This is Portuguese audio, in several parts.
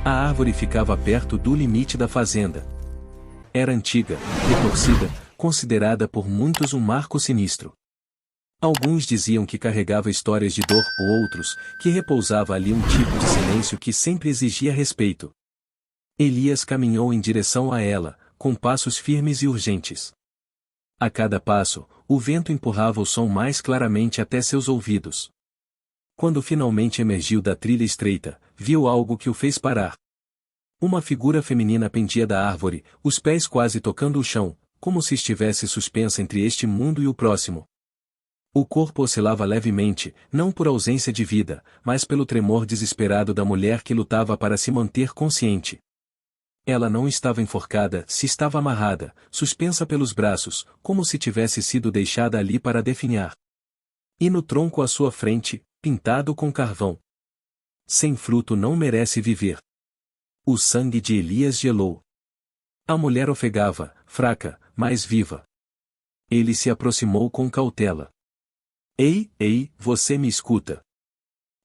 A árvore ficava perto do limite da fazenda. Era antiga, retorcida, considerada por muitos um marco sinistro. Alguns diziam que carregava histórias de dor, ou outros, que repousava ali um tipo de silêncio que sempre exigia respeito. Elias caminhou em direção a ela, com passos firmes e urgentes. A cada passo, o vento empurrava o som mais claramente até seus ouvidos. Quando finalmente emergiu da trilha estreita, viu algo que o fez parar. Uma figura feminina pendia da árvore, os pés quase tocando o chão, como se estivesse suspensa entre este mundo e o próximo. O corpo oscilava levemente, não por ausência de vida, mas pelo tremor desesperado da mulher que lutava para se manter consciente. Ela não estava enforcada, se estava amarrada, suspensa pelos braços, como se tivesse sido deixada ali para definhar. E no tronco à sua frente, pintado com carvão. Sem fruto não merece viver. O sangue de Elias gelou. A mulher ofegava, fraca, mas viva. Ele se aproximou com cautela. Ei, você me escuta?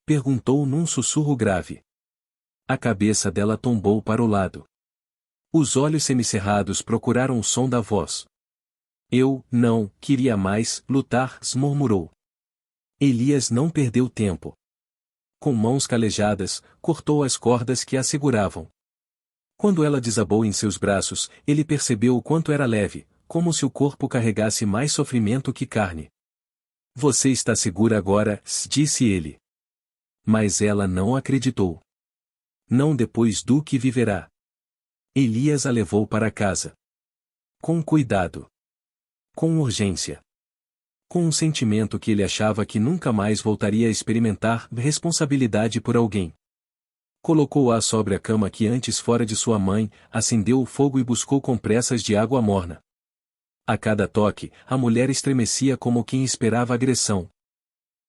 Perguntou num sussurro grave. A cabeça dela tombou para o lado. Os olhos semicerrados procuraram o som da voz. Eu, não, queria mais, lutar, murmurou. Elias não perdeu tempo. Com mãos calejadas, cortou as cordas que a seguravam. Quando ela desabou em seus braços, ele percebeu o quanto era leve, como se o corpo carregasse mais sofrimento que carne. Você está segura agora, disse ele. Mas ela não acreditou. Não depois do que viverá. Elias a levou para casa. Com cuidado. Com urgência. Com um sentimento que ele achava que nunca mais voltaria a experimentar responsabilidade por alguém. Colocou-a sobre a cama que antes fora de sua mãe, acendeu o fogo e buscou compressas de água morna. A cada toque, a mulher estremecia como quem esperava agressão.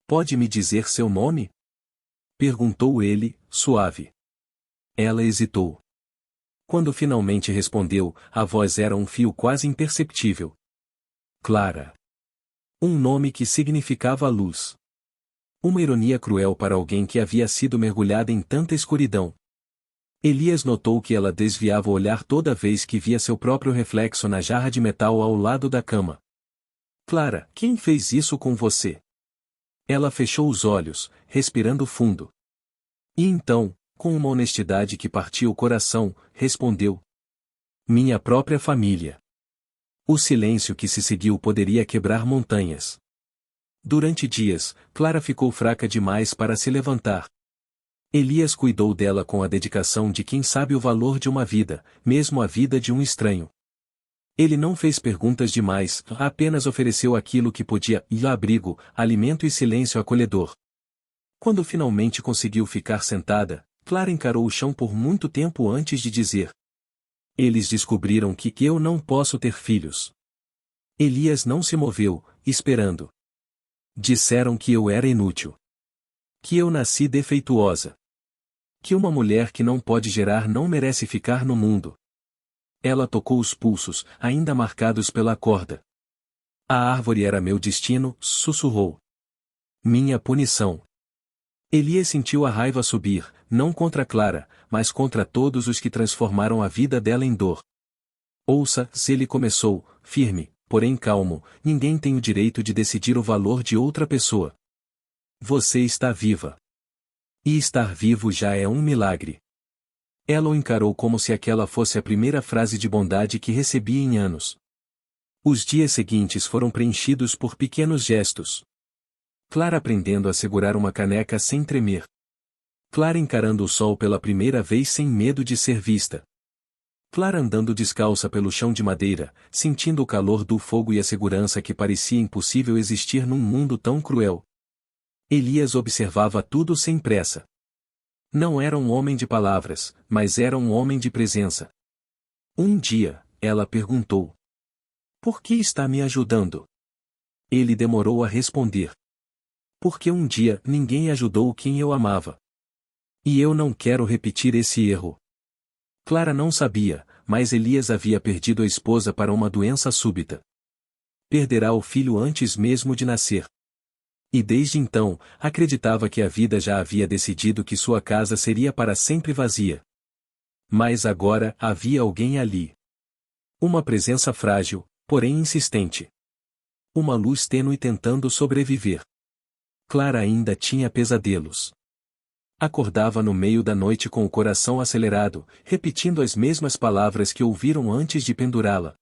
Pode me dizer seu nome? Perguntou ele, suave. Ela hesitou. Quando finalmente respondeu, a voz era um fio quase imperceptível. Clara. Um nome que significava luz. Uma ironia cruel para alguém que havia sido mergulhada em tanta escuridão. Elias notou que ela desviava o olhar toda vez que via seu próprio reflexo na jarra de metal ao lado da cama. Clara, quem fez isso com você? Ela fechou os olhos, respirando fundo. E então, com uma honestidade que partia o coração, respondeu. Minha própria família. O silêncio que se seguiu poderia quebrar montanhas. Durante dias, Clara ficou fraca demais para se levantar. Elias cuidou dela com a dedicação de quem sabe o valor de uma vida, mesmo a vida de um estranho. Ele não fez perguntas demais, apenas ofereceu aquilo que podia, abrigo, alimento e silêncio acolhedor. Quando finalmente conseguiu ficar sentada, Clara encarou o chão por muito tempo antes de dizer. Eles descobriram que eu não posso ter filhos. Elias não se moveu, esperando. Disseram que eu era inútil. Que eu nasci defeituosa. Que uma mulher que não pode gerar não merece ficar no mundo. Ela tocou os pulsos, ainda marcados pela corda. A árvore era meu destino, sussurrou. Minha punição. Elias sentiu a raiva subir, não contra Clara, mas contra todos os que transformaram a vida dela em dor. Ouça, se ele começou, firme, porém calmo, ninguém tem o direito de decidir o valor de outra pessoa. Você está viva. E estar vivo já é um milagre. Ela o encarou como se aquela fosse a primeira frase de bondade que recebia em anos. Os dias seguintes foram preenchidos por pequenos gestos. Clara aprendendo a segurar uma caneca sem tremer. Clara encarando o sol pela primeira vez sem medo de ser vista. Clara andando descalça pelo chão de madeira, sentindo o calor do fogo e a segurança que parecia impossível existir num mundo tão cruel. Elias observava tudo sem pressa. Não era um homem de palavras, mas era um homem de presença. Um dia, ela perguntou. Por que está me ajudando? Ele demorou a responder. Porque um dia ninguém ajudou quem eu amava. E eu não quero repetir esse erro. Clara não sabia, mas Elias havia perdido a esposa para uma doença súbita. Perderá o filho antes mesmo de nascer. E desde então, acreditava que a vida já havia decidido que sua casa seria para sempre vazia. Mas agora havia alguém ali. Uma presença frágil, porém insistente. Uma luz tênue tentando sobreviver. Clara ainda tinha pesadelos. Acordava no meio da noite com o coração acelerado, repetindo as mesmas palavras que ouviram antes de pendurá-la.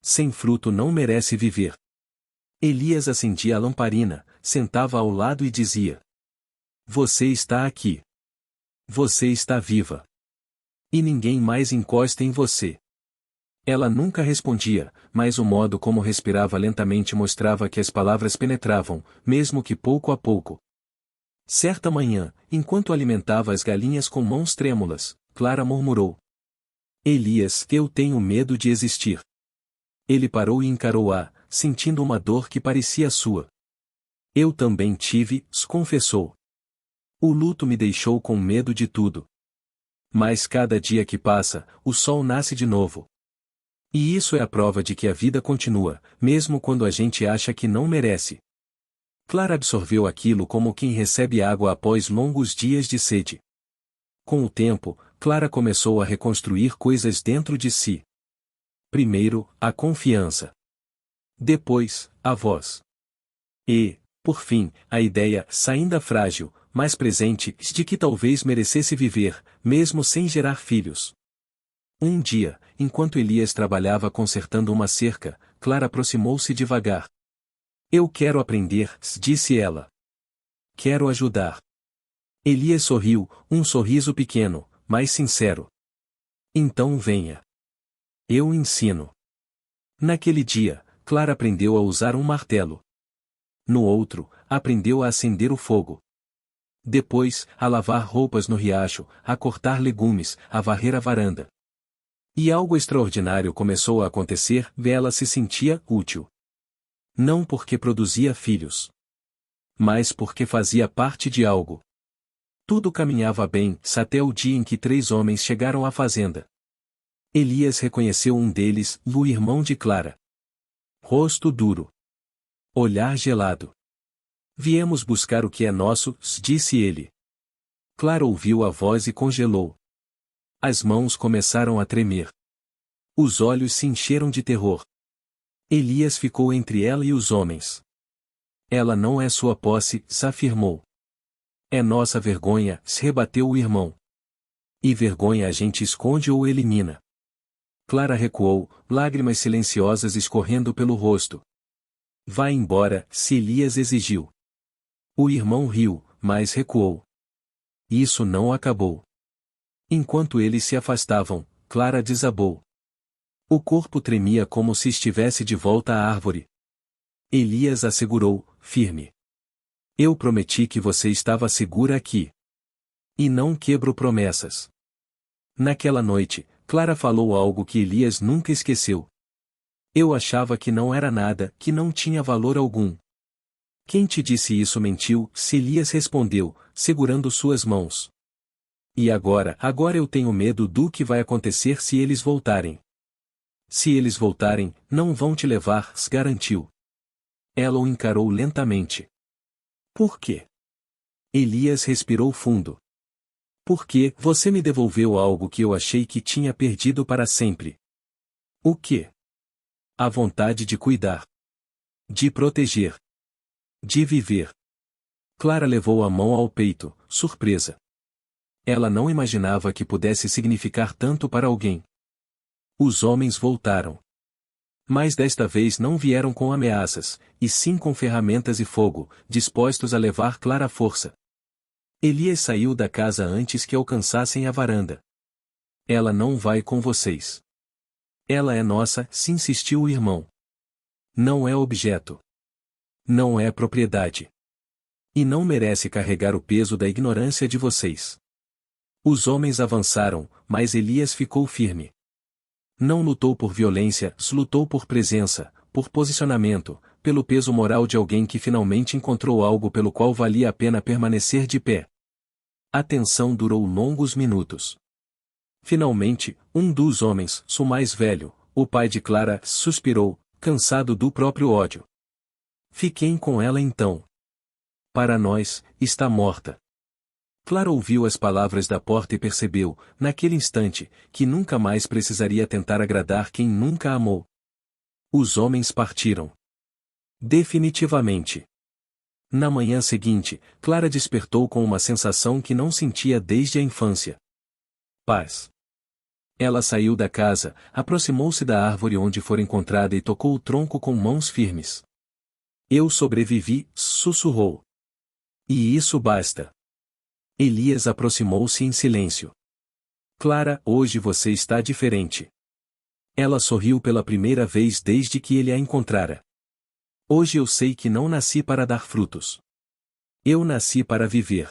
Sem fruto não merece viver. Elias acendia a lamparina, sentava ao lado e dizia: Você está aqui. Você está viva. E ninguém mais encosta em você. Ela nunca respondia, mas o modo como respirava lentamente mostrava que as palavras penetravam, mesmo que pouco a pouco. Certa manhã, enquanto alimentava as galinhas com mãos trêmulas, Clara murmurou: Elias, eu tenho medo de existir. Ele parou e encarou-a, sentindo uma dor que parecia sua. Eu também tive, confessou. O luto me deixou com medo de tudo. Mas cada dia que passa, o sol nasce de novo. E isso é a prova de que a vida continua, mesmo quando a gente acha que não merece. Clara absorveu aquilo como quem recebe água após longos dias de sede. Com o tempo, Clara começou a reconstruir coisas dentro de si. Primeiro, a confiança. Depois, a voz. E, por fim, a ideia, ainda frágil, mas presente, de que talvez merecesse viver, mesmo sem gerar filhos. Um dia, enquanto Elias trabalhava consertando uma cerca, Clara aproximou-se devagar. Eu quero aprender, disse ela. Quero ajudar. Elias sorriu, um sorriso pequeno, mas sincero. Então venha. Eu ensino. Naquele dia, Clara aprendeu a usar um martelo. No outro, aprendeu a acender o fogo. Depois, a lavar roupas no riacho, a cortar legumes, a varrer a varanda. E algo extraordinário começou a acontecer, ela se sentia útil. Não porque produzia filhos, mas porque fazia parte de algo. Tudo caminhava bem, até o dia em que 3 homens chegaram à fazenda. Elias reconheceu um deles, o irmão de Clara. Rosto duro. Olhar gelado. Viemos buscar o que é nosso, disse ele. Clara ouviu a voz e congelou. As mãos começaram a tremer. Os olhos se encheram de terror. Elias ficou entre ela e os homens. Ela não é sua posse, afirmou. É nossa vergonha, rebateu o irmão. E vergonha a gente esconde ou elimina. Clara recuou, lágrimas silenciosas escorrendo pelo rosto. Vá embora, se Elias exigiu. O irmão riu, mas recuou. Isso não acabou. Enquanto eles se afastavam, Clara desabou. O corpo tremia como se estivesse de volta à árvore. Elias assegurou, firme. Eu prometi que você estava segura aqui. E não quebro promessas. Naquela noite, Clara falou algo que Elias nunca esqueceu. Eu achava que não era nada, que não tinha valor algum. Quem te disse isso mentiu, Elias respondeu, segurando suas mãos. E agora eu tenho medo do que vai acontecer se eles voltarem. Se eles voltarem, não vão te levar, garantiu. Ela o encarou lentamente. Por quê? Elias respirou fundo. Porque você me devolveu algo que eu achei que tinha perdido para sempre. O quê? A vontade de cuidar. De proteger. De viver. Clara levou a mão ao peito, surpresa. Ela não imaginava que pudesse significar tanto para alguém. Os homens voltaram. Mas desta vez não vieram com ameaças, e sim com ferramentas e fogo, dispostos a levar Clara à força. Elias saiu da casa antes que alcançassem a varanda. Ela não vai com vocês. Ela é nossa, se insistiu o irmão. Não é objeto. Não é propriedade. E não merece carregar o peso da ignorância de vocês. Os homens avançaram, mas Elias ficou firme. Não lutou por violência, lutou por presença, por posicionamento, pelo peso moral de alguém que finalmente encontrou algo pelo qual valia a pena permanecer de pé. A tensão durou longos minutos. Finalmente, um dos homens, o mais velho, o pai de Clara, suspirou, cansado do próprio ódio. Fiquem com ela então. Para nós, está morta. Clara ouviu as palavras da porta e percebeu, naquele instante, que nunca mais precisaria tentar agradar quem nunca amou. Os homens partiram. Definitivamente. Na manhã seguinte, Clara despertou com uma sensação que não sentia desde a infância. Paz. Ela saiu da casa, aproximou-se da árvore onde fora encontrada e tocou o tronco com mãos firmes. Eu sobrevivi, sussurrou. E isso basta. Elias aproximou-se em silêncio. Clara, hoje você está diferente. Ela sorriu pela primeira vez desde que ele a encontrara. Hoje eu sei que não nasci para dar frutos. Eu nasci para viver.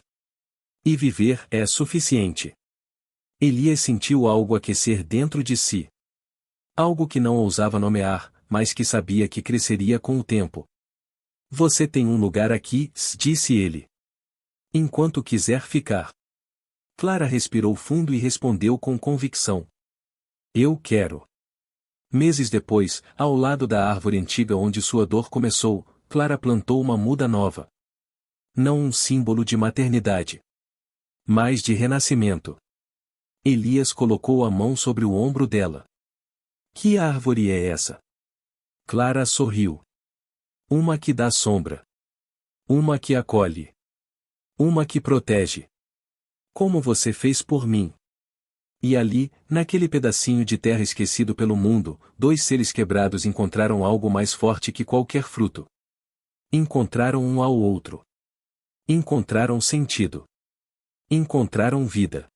E viver é suficiente. Elias sentiu algo aquecer dentro de si. Algo que não ousava nomear, mas que sabia que cresceria com o tempo. Você tem um lugar aqui, disse ele. Enquanto quiser ficar. Clara respirou fundo e respondeu com convicção. Eu quero. Meses depois, ao lado da árvore antiga onde sua dor começou, Clara plantou uma muda nova. Não um símbolo de maternidade, mas de renascimento. Elias colocou a mão sobre o ombro dela. Que árvore é essa? Clara sorriu. Uma que dá sombra. Uma que acolhe. Uma que protege. Como você fez por mim. E ali, naquele pedacinho de terra esquecido pelo mundo, dois seres quebrados encontraram algo mais forte que qualquer fruto. Encontraram um ao outro. Encontraram sentido. Encontraram vida.